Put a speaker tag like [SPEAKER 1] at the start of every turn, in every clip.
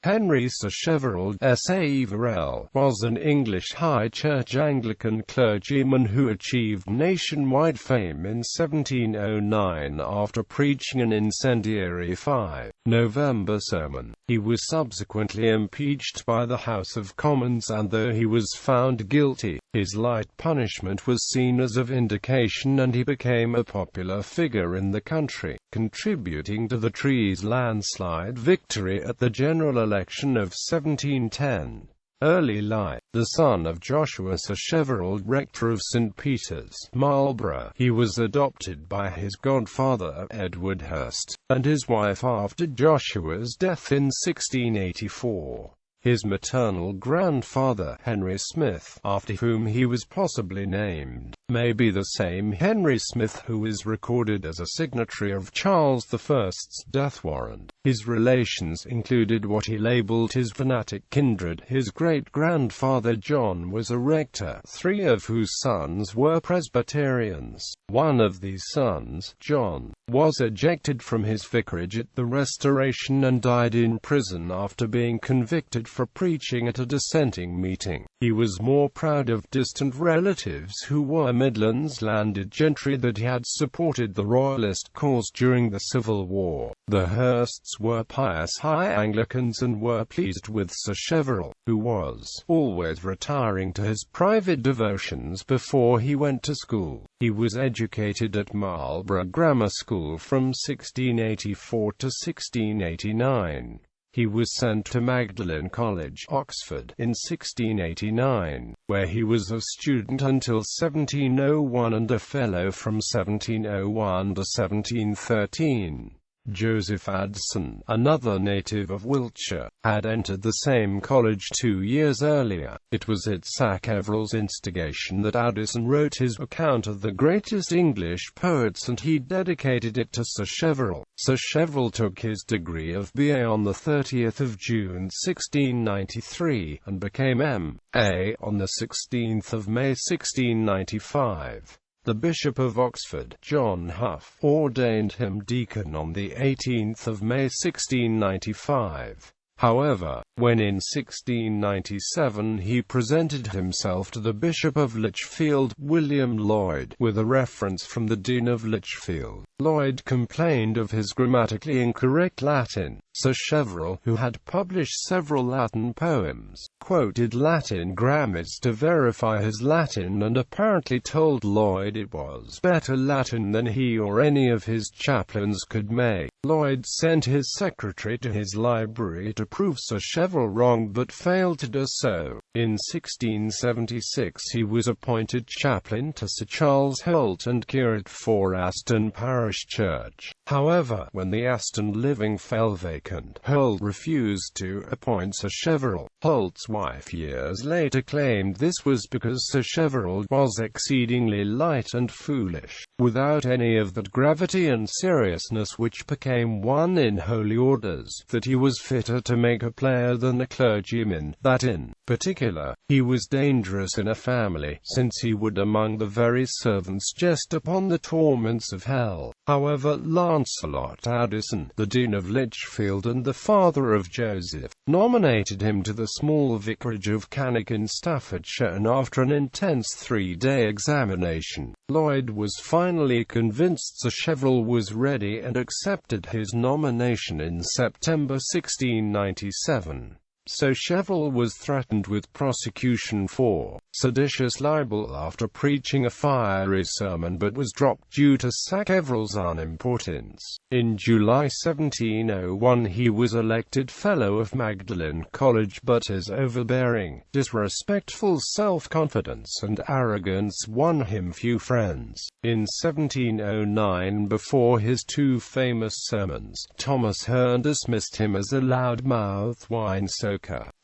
[SPEAKER 1] Henry Sacheverell, sæ๊ʃɛvərəl, was an English High Church Anglican clergyman who achieved nationwide fame in 1709 after preaching an incendiary 5 November sermon. He was subsequently impeached by the House of Commons, and though he was found guilty, his light punishment was seen as a vindication and he became a popular figure in the country, contributing to the Tories' landslide victory at the general election of 1710. Early life. The son of Joshua Sacheverell, rector of St. Peter's, Marlborough, he was adopted by his godfather, Edward Hurst, and his wife after Joshua's death in 1684. His maternal grandfather, Henry Smith, after whom he was possibly named, may be the same Henry Smith who is recorded as a signatory of Charles I's death warrant. His relations included what he labeled his fanatic kindred. His great-grandfather John was a rector, 3 of whose sons were Presbyterians. One of these sons, John, was ejected from his vicarage at the Restoration and died in prison after being convicted for preaching at a dissenting meeting. He was more proud of distant relatives who were Midlands landed gentry that he had supported the Royalist cause during the Civil War. The Hursts were pious high Anglicans and were pleased with Sacheverell, who was always retiring to his private devotions before he went to school. He was educated at Marlborough Grammar School from 1684 to 1689. He was sent to Magdalen College, Oxford, in 1689, where he was a student until 1701 and a fellow from 1701 to 1713. Joseph Addison, another native of Wiltshire, had entered the same college 2 years earlier. It was at Sacheverell's instigation that Addison wrote his account of the greatest English poets, and he dedicated it to Sacheverell. Sacheverell took his degree of BA on the 30th of June 1693, and became M.A. on the 16th of May 1695. The Bishop of Oxford, John Huff, ordained him deacon on the 18th of May 1695. However, when in 1697 he presented himself to the Bishop of Lichfield, William Lloyd, with a reference from the Dean of Lichfield, Lloyd complained of his grammatically incorrect Latin. Sacheverell, who had published several Latin poems, quoted Latin grammars to verify his Latin and apparently told Lloyd it was better Latin than he or any of his chaplains could make. Lloyd sent his secretary to his library to prove Sacheverell wrong but failed to do so. In 1676 he was appointed chaplain to Sir Charles Holt and curate for Aston Parish Church. However, when the Aston living fell vacant, Holt refused to appoint Sacheverell. Holt's wife years later claimed this was because Sacheverell was exceedingly light and foolish, without any of that gravity and seriousness which became one in holy orders, that he was fitter to make a player than a clergyman, that in particular, he was dangerous in a family, since he would among the very servants jest upon the torments of hell. However, Lancelot Addison, the Dean of Lichfield and the father of Joseph, nominated him to the small vicarage of Cannock in Staffordshire, and after an intense 3-day examination, Lloyd was finally convinced Sacheverell was ready and accepted his nomination in September 1697. Sacheverell was threatened with prosecution for seditious libel after preaching a fiery sermon, but was dropped due to Sacheverell's unimportance. In July 1701 he was elected Fellow of Magdalen College, but his overbearing, disrespectful self-confidence and arrogance won him few friends. In 1709, before his 2 famous sermons, Thomas Hearne dismissed him as a loud-mouthed wine-soaker.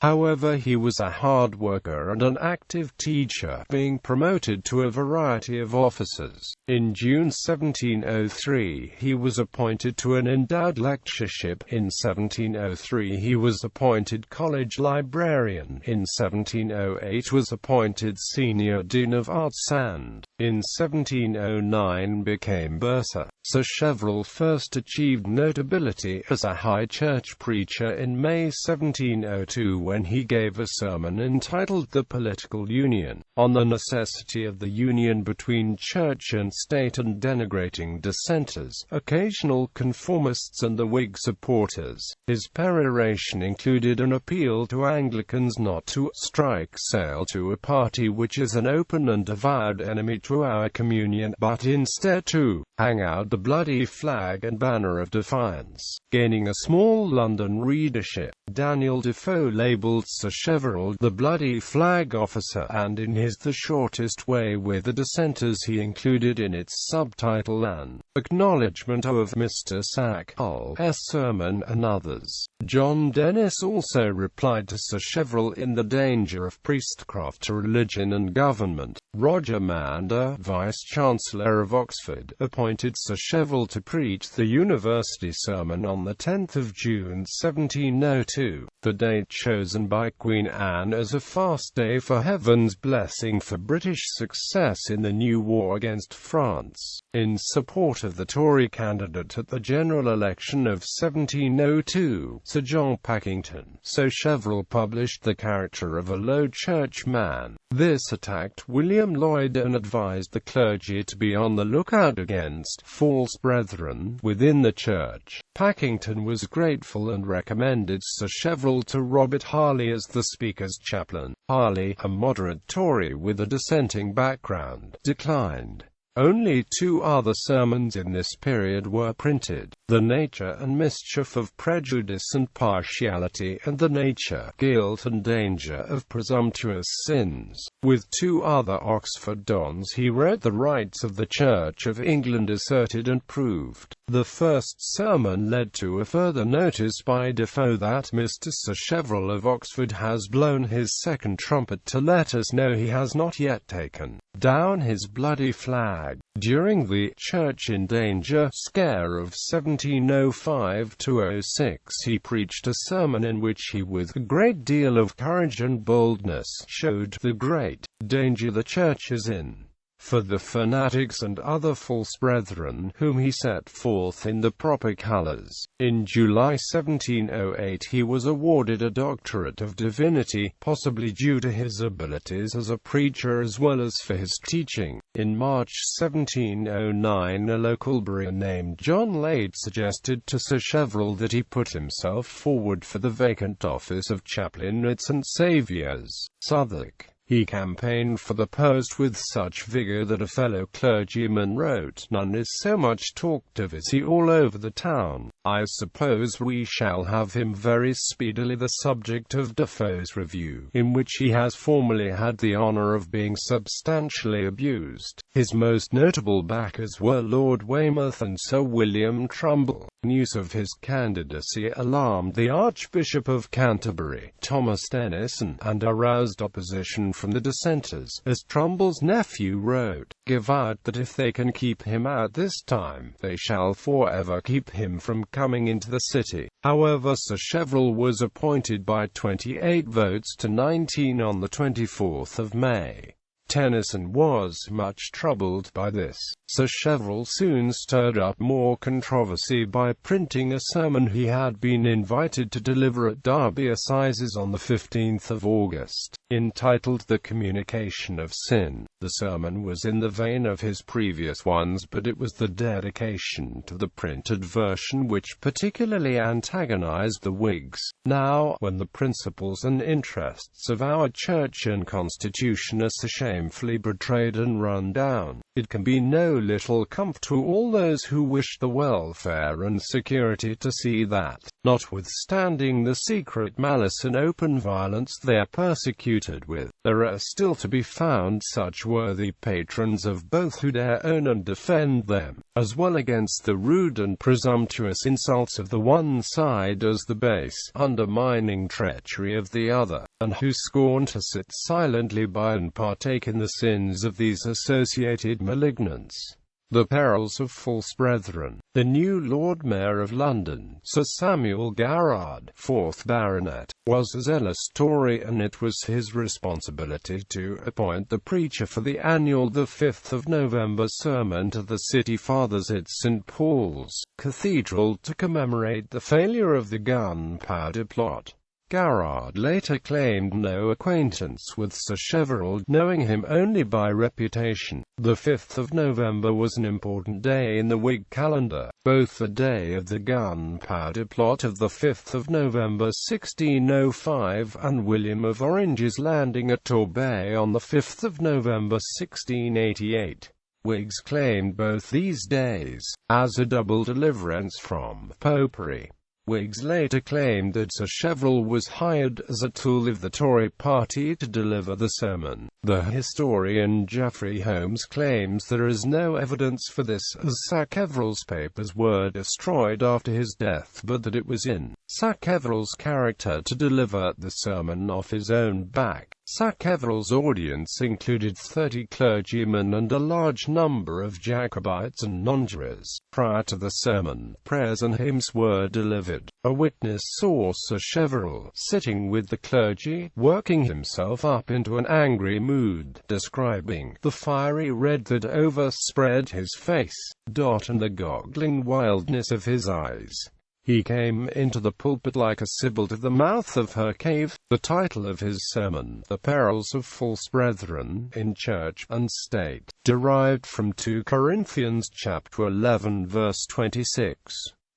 [SPEAKER 1] However, he was a hard worker and an active teacher, being promoted to a variety of offices. In June 1703 he was appointed to an endowed lectureship. In 1703 he was appointed college librarian. In 1708 was appointed senior dean of arts and, in 1709 became bursar. Sacheverell first achieved notability as a high church preacher in May 1702 when he gave a sermon entitled The Political Union, on the necessity of the union between church and state and denigrating dissenters, occasional conformists and the Whig supporters. His peroration included an appeal to Anglicans not to strike sail to a party which is an open and avowed enemy to our communion, but instead to hang out the bloody flag and banner of defiance. Gaining a small London readership, Daniel Defoe labelled Sacheverell the bloody flag officer, and in his The Shortest Way with the Dissenters he included in its subtitle an acknowledgement of Mr. Sacheverell's sermon and others. John Dennis also replied to Sacheverell in The Danger of Priestcraft to Religion and Government. Roger Mander, Vice-Chancellor of Oxford, appointed Sacheverell to preach the university sermon on the 10th of June 1702, the date chosen by Queen Anne as a fast day for heaven's blessing for British success in the new war against France. In support of the Tory candidate at the general election of 1702, Sir John Pakington, Sacheverell published The Character of a Low Church Man. This attacked William Lloyd and advised the clergy to be on the lookout against false brethren within the church. Pakington was grateful and recommended Sacheverell to Robert Harley as the speaker's chaplain. Harley, a moderate Tory with a dissenting background, declined. Only two other sermons in this period were printed: The Nature and Mischief of Prejudice and Partiality, and The Nature, Guilt and Danger of Presumptuous Sins. With two other Oxford dons he wrote The Rights of the Church of England asserted and proved. The first sermon led to a further notice by Defoe that Mr. Sacheverell of Oxford has blown his second trumpet to let us know he has not yet taken down his bloody flag. During the Church in Danger scare of 1705–06 he preached a sermon in which he with a great deal of courage and boldness showed the great danger the Church is in, for the fanatics and other false brethren, whom he set forth in the proper colours. In July 1708 he was awarded a doctorate of divinity, possibly due to his abilities as a preacher as well as for his teaching. In March 1709 a local brewer named John Lade suggested to Sacheverell that he put himself forward for the vacant office of chaplain at St. Saviour's, Southwark. He campaigned for the post with such vigour that a fellow clergyman wrote, "None is so much talked of as he all over the town." I suppose we shall have him very speedily the subject of Defoe's review, in which he has formerly had the honour of being substantially abused. His most notable backers were Lord Weymouth and Sir William Trumbull. News of his candidacy alarmed the Archbishop of Canterbury, Thomas Denison, and aroused opposition from the dissenters, as Trumbull's nephew wrote, "Give out that if they can keep him out this time, they shall forever keep him from coming into the city." However, Sacheverell was appointed by 28 votes to 19 on the 24th of May. Tennyson was much troubled by this. Sacheverell soon stirred up more controversy by printing a sermon he had been invited to deliver at Derby Assizes on the 15th of August, entitled The Communication of Sin. The sermon was in the vein of his previous ones, but it was the dedication to the printed version which particularly antagonized the Whigs. Now, when the principles and interests of our Church and Constitution are so shamefully betrayed and run down, it can be no little comfort to all those who wish the welfare and security to see that, notwithstanding the secret malice and open violence they are persecuted with, there are still to be found such worthy patrons of both who dare own and defend them, as well against the rude and presumptuous insults of the one side as the base, undermining treachery of the other, and who scorn to sit silently by and partake in the sins of these associated malignants. The Perils of False Brethren. The new Lord Mayor of London, Sir Samuel Garrard, 4th Baronet, was a zealous Tory, and it was his responsibility to appoint the preacher for the annual 5th of November sermon to the City Fathers at St. Paul's Cathedral to commemorate the failure of the gunpowder plot. Garrard later claimed no acquaintance with Sacheverell, knowing him only by reputation. The 5th of November was an important day in the Whig calendar, both the day of the gunpowder plot of the 5th of November 1605 and William of Orange's landing at Torbay on the 5th of November 1688. Whigs claimed both these days as a double deliverance from popery. Whigs later claimed that Sacheverell was hired as a tool of the Tory party to deliver the sermon. The historian Geoffrey Holmes claims there is no evidence for this, as Sacheverell's papers were destroyed after his death, but that it was in Sacheverell's character to deliver the sermon off his own back. Sacheverell's audience included 30 clergymen and a large number of Jacobites and nonjurors. Prior to the sermon, prayers and hymns were delivered. A witness saw Sacheverell sitting with the clergy, working himself up into an angry mood, describing the fiery red that overspread his face, and the goggling wildness of his eyes. He came into the pulpit like a sibyl to the mouth of her cave. The title of his sermon, The Perils of False Brethren in Church and State, derived from 2 Corinthians chapter 11 verse 26.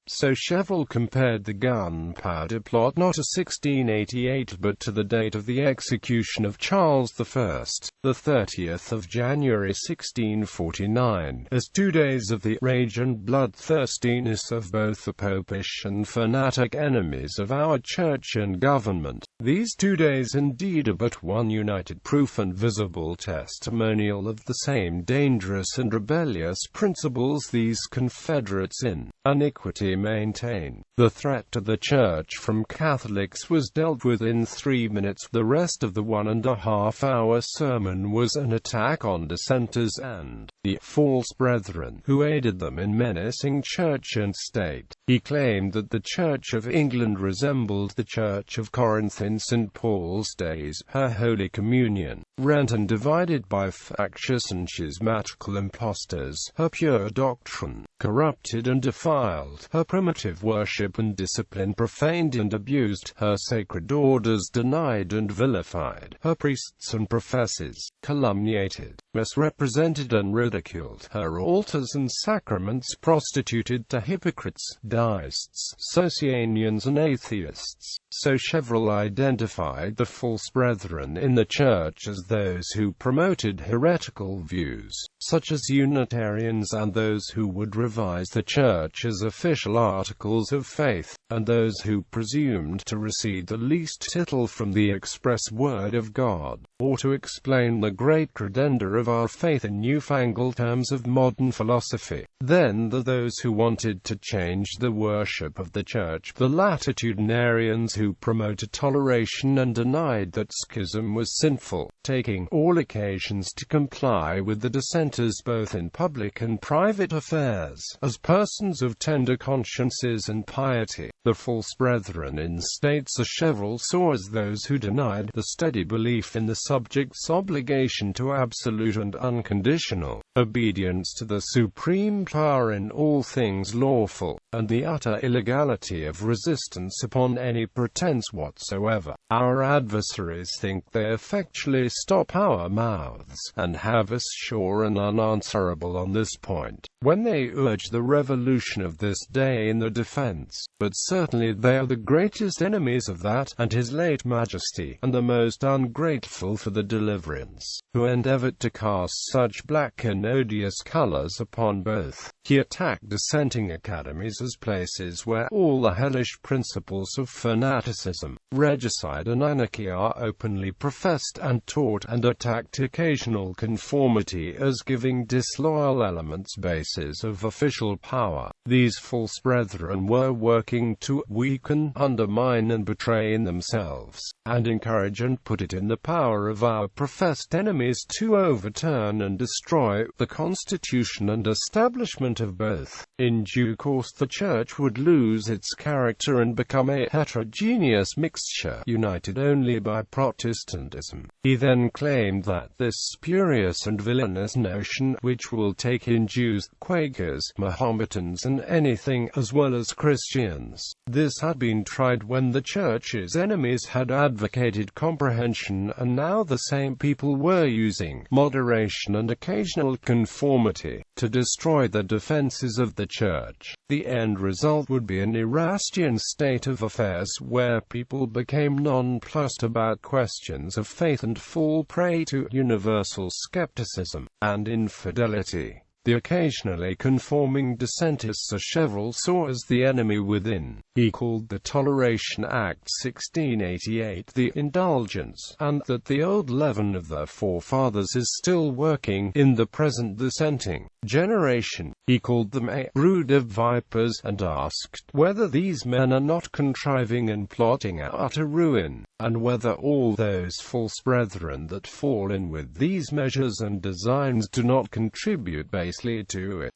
[SPEAKER 1] Sacheverell compared the gunpowder plot not to 1688 but to the date of the execution of Charles I, the 30th of January 1649, as 2 days of the rage and bloodthirstiness of both the popish and fanatic enemies of our church and government. These 2 days indeed are but one united proof and visible testimonial of the same dangerous and rebellious principles these confederates in iniquity maintain. The threat to the Church from Catholics was dealt with in 3 minutes. The rest of the 1.5-hour sermon was an attack on dissenters and the false brethren who aided them in menacing church and state. He claimed that the Church of England resembled the Church of Corinth in St. Paul's days, her Holy Communion, rent and divided by factious and schismatical impostors, her pure doctrine corrupted and defiled, her primitive worship and discipline profaned and abused, her sacred orders denied and vilified, her priests and professors calumniated, misrepresented and ridiculed, her altars and sacraments prostituted to hypocrites, deists, Socinians and atheists. Sacheverell identified the false brethren in the Church as those who promoted heretical views, such as Unitarians, and those who would revise the Church as official articles of faith, and those who presumed to receive the least tittle from the express word of God, or to explain the great credenda of our faith in newfangled terms of modern philosophy. Then those who wanted to change the worship of the Church, the latitudinarians who promoted toleration and denied that schism was sinful, taking all occasions to comply with the dissenters both in public and private affairs, as persons of tender consciences and piety. The false brethren in state Sacheverell saw as those who denied the steady belief in the subject's obligation to absolute and unconditional obedience to the supreme power in all things lawful, and the utter illegality of resistance upon any pretense whatsoever. Our adversaries think they effectually stop our mouths, and have us sure and unanswerable on this point, when they urge the revolution of this day in the defense. But certainly they are the greatest enemies of that and his late Majesty, and the most ungrateful for the deliverance, who endeavored to cast such black and odious colors upon both. He attacked dissenting academies as places where all the hellish principles of fanaticism, regicide and anarchy are openly professed and taught, and attacked occasional conformity as giving disloyal elements bases of official power. These false brethren were working to weaken, undermine and betray in themselves, and encourage and put it in the power of our professed enemies to overturn and destroy the constitution and establishment of both. In due course the Church would lose its character and become a heterogeneous mixture, united only by Protestantism. He then claimed that this spurious and villainous notion, which will take in Jews, Quakers, Mahometans and anything, as well as Christians. This had been tried when the Church's enemies had advocated comprehension, and now the same people were using moderation and occasional conformity to destroy the defenses of the Church. The end result would be an Erastian state of affairs where people became nonplussed about questions of faith and fall prey to universal skepticism and infidelity. The occasionally conforming dissentist Sacheverell saw as the enemy within. He called the Toleration Act 1688 the indulgence, and that the old leaven of their forefathers is still working in the present dissenting generation. He called them a brood of vipers, and asked whether these men are not contriving and plotting our utter ruin, and whether all those false brethren that fall in with these measures and designs do not contribute basely to it.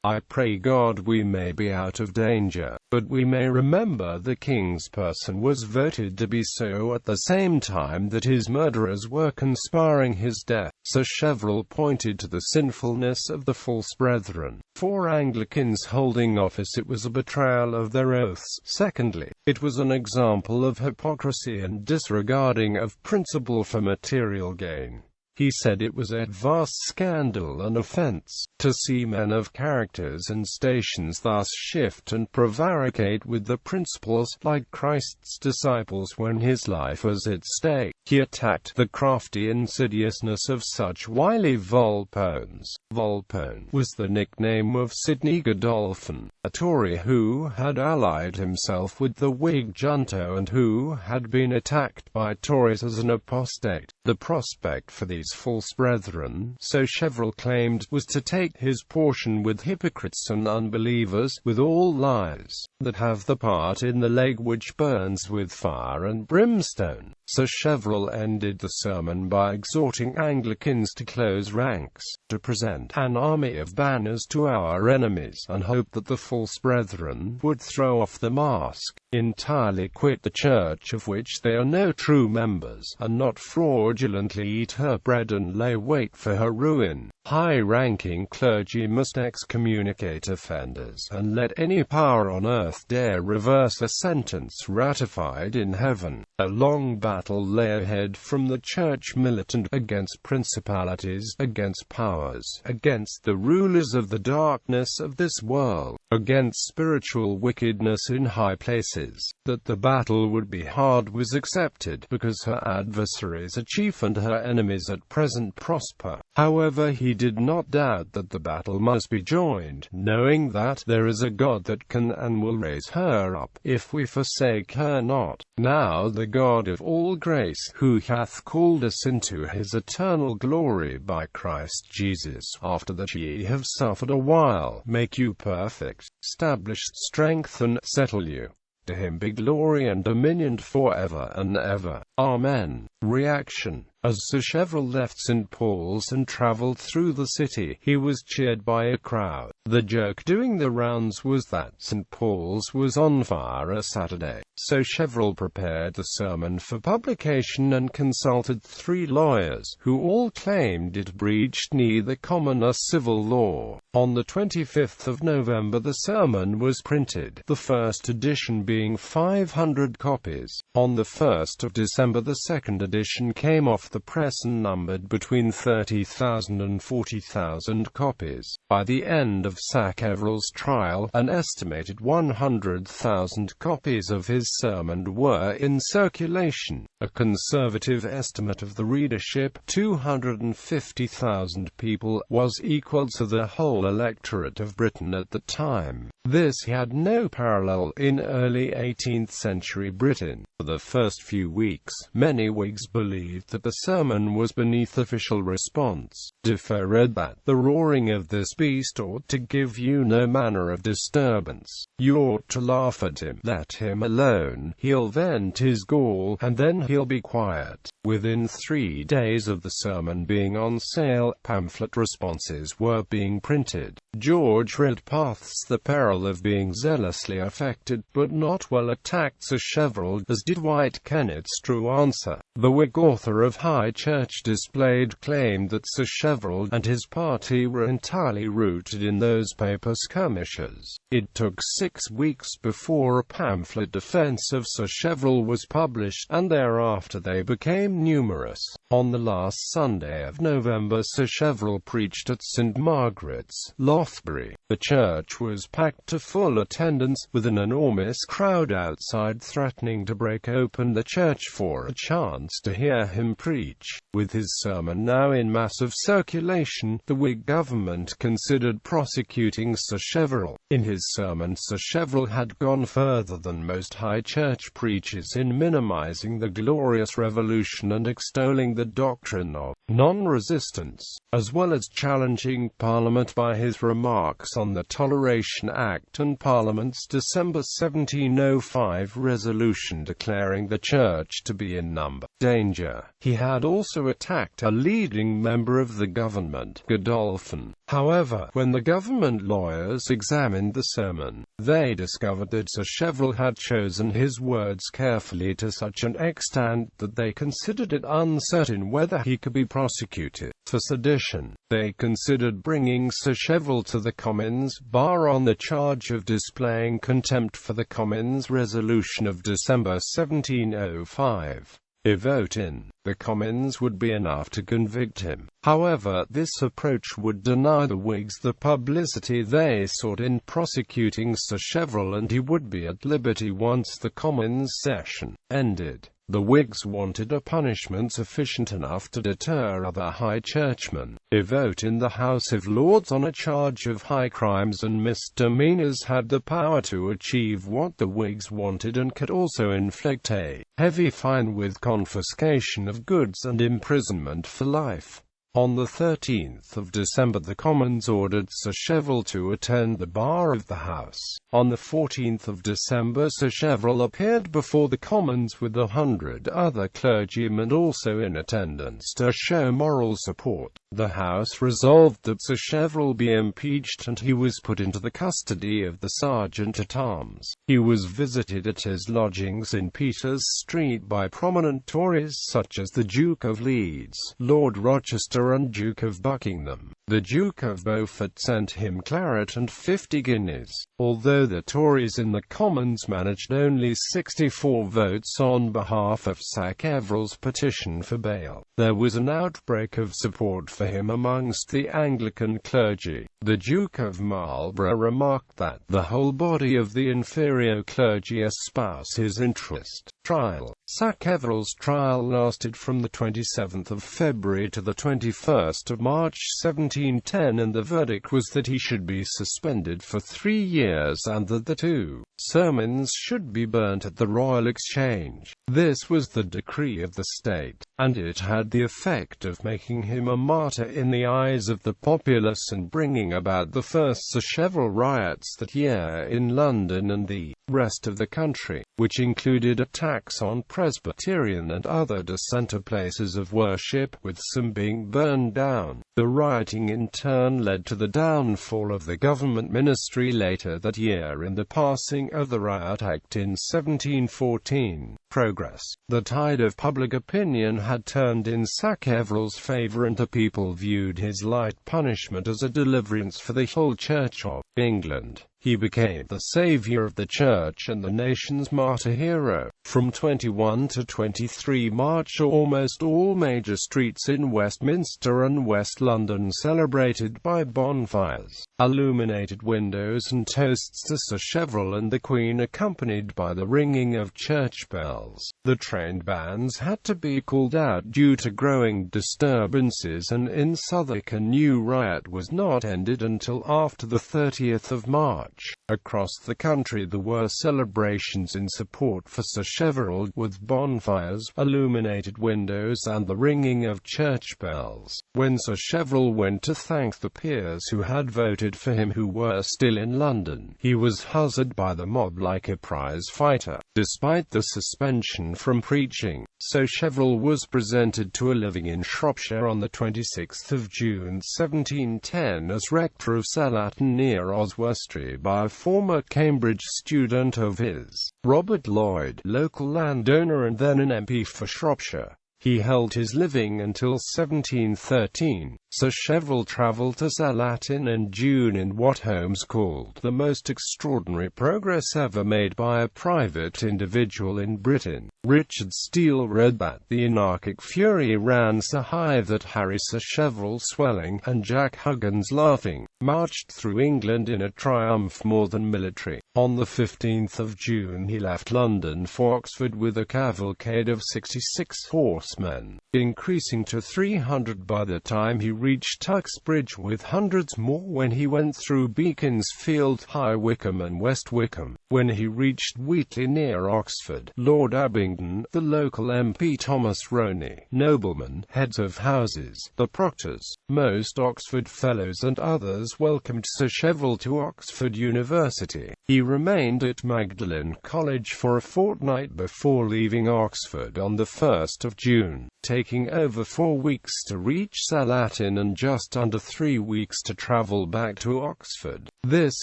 [SPEAKER 1] I pray God we may be out of danger, but we may remember the king's person was voted to be so at the same time that his murderers were conspiring his death. Sacheverell pointed to the sinfulness of the false brethren. For Anglicans holding office it was a betrayal of their oaths. Secondly, it was an example of hypocrisy and disregarding of principle for material gain. He said it was a vast scandal and offense to see men of characters and stations thus shift and prevaricate with the principles, like Christ's disciples when his life was at stake. He attacked the crafty insidiousness of such wily Volpones. Volpone was the nickname of Sidney Godolphin, a Tory who had allied himself with the Whig junto and who had been attacked by Tories as an apostate. The prospect for these false brethren, Sacheverell claimed, was to take his portion with hypocrites and unbelievers, with all lies that have the part in the leg which burns with fire and brimstone. Sacheverell ended the sermon by exhorting Anglicans to close ranks, to present an army of banners to our enemies, and hope that the false brethren would throw off the mask, entirely quit the Church of which they are no true members, and not fraudulently eat her bread and lay wait for her ruin. High-ranking clergy must excommunicate offenders, and let any power on earth dare reverse a sentence ratified in heaven. A long battle lay ahead from the Church militant against principalities, against powers, against the rulers of the darkness of this world, against spiritual wickedness in high places. That the battle would be hard was accepted, because her adversaries are chief and her enemies at present prosper. However, he did not doubt that the battle must be joined, knowing that there is a God that can and will raise her up, if we forsake her not. Now the God of all grace, who hath called us into his eternal glory by Christ Jesus, after that ye have suffered a while, make you perfect, establish, strengthen, settle you. To him be glory and dominion forever and ever. Amen. Reaction. As Sacheverell left St. Paul's and travelled through the city, he was cheered by a crowd. The joke doing the rounds was that St. Paul's was on fire a Saturday. Sacheverell prepared the sermon for publication and consulted 3 lawyers, who all claimed it breached neither common nor civil law. On the 25th of November the sermon was printed, the first edition being 500 copies. On the 1st of December the second edition came off the press and numbered between 30,000 and 40,000 copies. By the end of Sacheverell's trial, an estimated 100,000 copies of his sermon were in circulation. A conservative estimate of the readership, 250,000 people, was equal to the whole whole electorate of Britain at the time. This had no parallel in early 18th century Britain. For the first few weeks, many Whigs believed that the sermon was beneath official response. Defoe read that, "The roaring of this beast ought to give you no manner of disturbance. You ought to laugh at him. Let him alone. He'll vent his gall, and then he'll be quiet." Within 3 days of the sermon being on sale, pamphlet responses were being printed. George Redpath's The Peril of Being Zealously Affected, but Not Well attacked Sacheverell, as did White Kennet's True Answer. The Whig author of High Church Displayed claimed that Sacheverell and his party were entirely rooted in those paper skirmishes. It took 6 weeks before a pamphlet defense of Sacheverell was published, and thereafter they became numerous. On the last Sunday of November, Sacheverell preached at St. Margaret's, Lothbury. The church was packed to full attendance, with an enormous crowd outside threatening to break open the church for a chance to hear him preach. With his sermon now in massive circulation, the Whig government considered prosecuting Sacheverell. In his sermon, Sacheverell had gone further than most high church preachers in minimizing the Glorious Revolution and extolling the doctrine of non-resistance, as well as challenging Parliament by his remarks on the Toleration Act and Parliament's December 1705 resolution declaring the Church to be in danger. He had also attacked a leading member of the government, Godolphin. However, when the government lawyers examined the sermon, they discovered that Sacheverell had chosen his words carefully to such an extent that they considered it uncertain whether he could be prosecuted for sedition. They considered bringing Sacheverell to the Commons bar on the charge of displaying contempt for the Commons resolution of December 1705. A vote in the Commons would be enough to convict him. However, this approach would deny the Whigs the publicity they sought in prosecuting Sacheverell, and he would be at liberty once the Commons session ended. The Whigs wanted a punishment sufficient enough to deter other high churchmen. A vote in the House of Lords on a charge of high crimes and misdemeanors had the power to achieve what the Whigs wanted, and could also inflict a heavy fine with confiscation of goods and imprisonment for life. On the 13th of December the Commons ordered Sacheverell to attend the bar of the House. On the 14th of December Sacheverell appeared before the Commons with 100 other clergymen also in attendance to show moral support. The House resolved that Sacheverell be impeached, and he was put into the custody of the Sergeant-at-Arms. He was visited at his lodgings in Peters Street by prominent Tories such as the Duke of Leeds, Lord Rochester and Duke of Buckingham. The Duke of Beaufort sent him claret and 50 guineas. Although the Tories in the Commons managed only 64 votes on behalf of Sacheverell's petition for bail, there was an outbreak of support for him amongst the Anglican clergy. The Duke of Marlborough remarked that the whole body of the inferior clergy espouse his interest. Trial. Sacheverell's trial lasted from the 27th of February to the 21st of March 1710, and the verdict was that he should be suspended for 3 years and that the 2 sermons should be burnt at the Royal Exchange. This was the decree of the state, and it had the effect of making him a martyr in the eyes of the populace and bringing about the first Sacheverell riots that year in London and the rest of the country, which included attacks on Presbyterian and other dissenter places of worship, with some being burned down. The rioting in turn led to the downfall of the government ministry later that year in the passing of the Riot Act in 1714. Progress. The tide of public opinion had turned in Sacheverell's favor, and the people viewed his light punishment as a deliverance for the whole Church of England. He became the savior of the Church and the nation's martyr hero. From 21 to 23 March, almost all major streets in Westminster and West London celebrated by bonfires. illuminated windows and toasts to Sacheverell and the Queen accompanied by the ringing of church bells. The trained bands had to be called out due to growing disturbances, and in Southwark a new riot was not ended until after the 30th of March. Across the country there were celebrations in support for Sacheverell, with bonfires, illuminated windows and the ringing of church bells. When Sacheverell went to thank the peers who had voted for him who were still in London, he was huzzed by the mob like a prize fighter. Despite the suspension from preaching, Sacheverell was presented to a living in Shropshire on the 26th of June 1710 as rector of Sællaton near Oswestry by a former Cambridge student of his, Robert Lloyd, local landowner and then an MP for Shropshire. He held his living until 1713. Sacheverell travelled to Sællaton in June in what Holmes called the most extraordinary progress ever made by a private individual in Britain. Richard Steele wrote that the anarchic fury ran so high that Harry Sacheverell, swelling, and Jack Huggins, laughing, marched through England in a triumph more than military. On the 15th of June he left London for Oxford with a cavalcade of 66 horsemen, increasing to 300 by the time he reached Uxbridge, with hundreds more when he went through Beaconsfield, High Wycombe and West Wycombe. When he reached Wheatley near Oxford, Lord Abingdon, the local MP, Thomas Roney, noblemen, heads of houses, the proctors, most Oxford fellows and others welcomed Sacheverell to Oxford University. He remained at Magdalen College for a fortnight before leaving Oxford on the 1st of June, taking over 4 weeks to reach Sællaton and just under 3 weeks to travel back to Oxford. This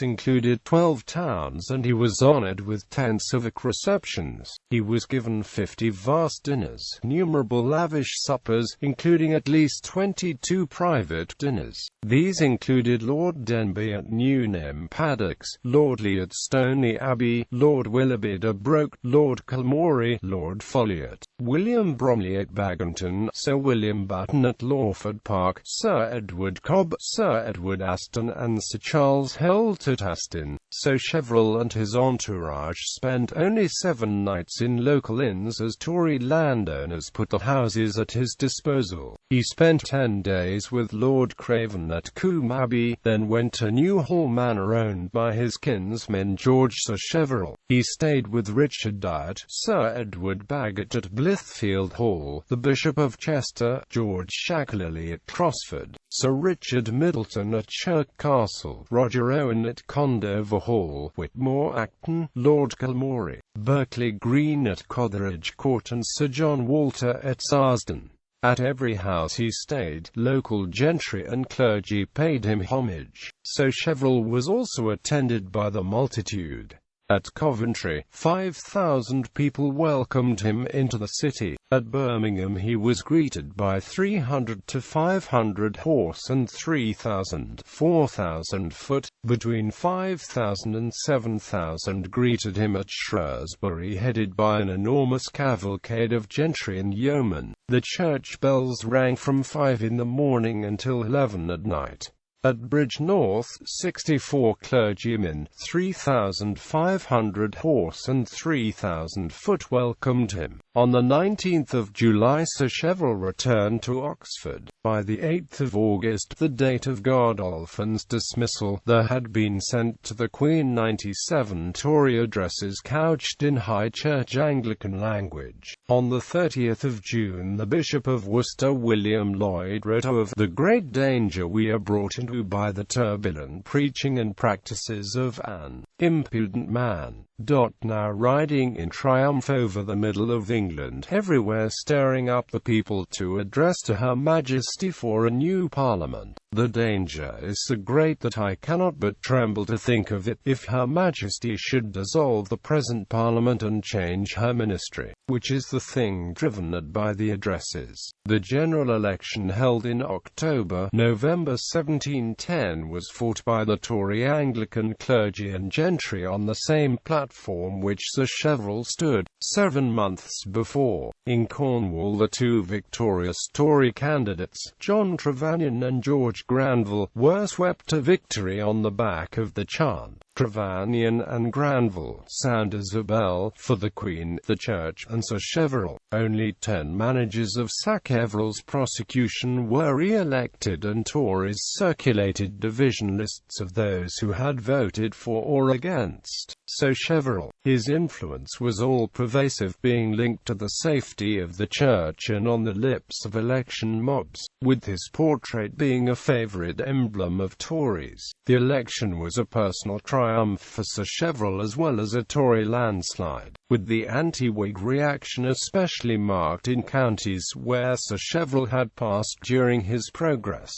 [SPEAKER 1] included 12 towns, and he was honoured with 10 civic receptions. He was given 50 vast dinners, innumerable lavish suppers, including at least 22 private dinners. These included Lord Denbigh at Newnham Paddocks, Lord Lee at Stoney Abbey, Lord Willoughby de Broke, Lord Kilmorey, Lord Folliot, William Bromley at Baginton, Sir William Button at Lawford Park, Sir Edward Cobb, Sir Edward Aston and Sir Charles Holt at Aston. Sacheverell and his entourage spent only 7 nights in local inns as Tory landowners put the houses at his disposal. He spent 10 days with Lord Craven at Combe Abbey, then went to Newhall Manor owned by his kinsman George Sacheverell. He stayed with Richard Dyatt, Sir Edward Bagot at Blithfield Hall, the Bishop of Chester, George Shackleton at Crossford, Sir Richard Middleton at Chirk Castle, Roger Owen at Condover Hall, Whitmore Acton, Lord Kilmorey, Berkeley Green at Cotheridge Court and Sir John Walter at Sarsden. At every house he stayed, local gentry and clergy paid him homage. Sacheverell was also attended by the multitude. At Coventry, 5,000 people welcomed him into the city. At Birmingham he was greeted by 300 to 500 horse and 3,000, 4,000 foot. Between 5,000 and 7,000 greeted him at Shrewsbury, headed by an enormous cavalcade of gentry and yeomen. The church bells rang from 5 in the morning until 11 at night. At Bridgnorth, 64 clergymen, 3,500 horse and 3,000 foot welcomed him. On the 19th of July Sacheverell returned to Oxford. By the 8th of August, the date of Godolphin's dismissal, there had been sent to the Queen 97 Tory addresses couched in High Church Anglican language. On the 30th of June the Bishop of Worcester, William Lloyd, wrote of the great danger we are brought into by the turbulent preaching and practices of an impudent man, now riding in triumph over the middle of England, everywhere stirring up the people to address to Her Majesty for a new Parliament. The danger is so great that I cannot but tremble to think of it, if Her Majesty should dissolve the present Parliament and change her ministry, which is the thing driven at by the addresses. The general election held in November 1710 was fought by the Tory Anglican clergy and gentry on the same platform which Sacheverell stood. 7 months before, in Cornwall, the 2 victorious Tory candidates, John Trevanion and George George Granville, were swept to victory on the back of the chant, Trevanion and Granville sounded a bell for the Queen, the Church, and Sacheverell. Only 10 managers of Sacheverell's prosecution were re-elected, and Tories circulated division lists of those who had voted for or against Sacheverell. His influence was all-pervasive, being linked to the safety of the Church and on the lips of election mobs, with his portrait being a favourite emblem of Tories. The election was a personal triumph for Sacheverell as well as a Tory landslide, with the anti-Whig reaction especially marked in counties where Sacheverell had passed during his progress.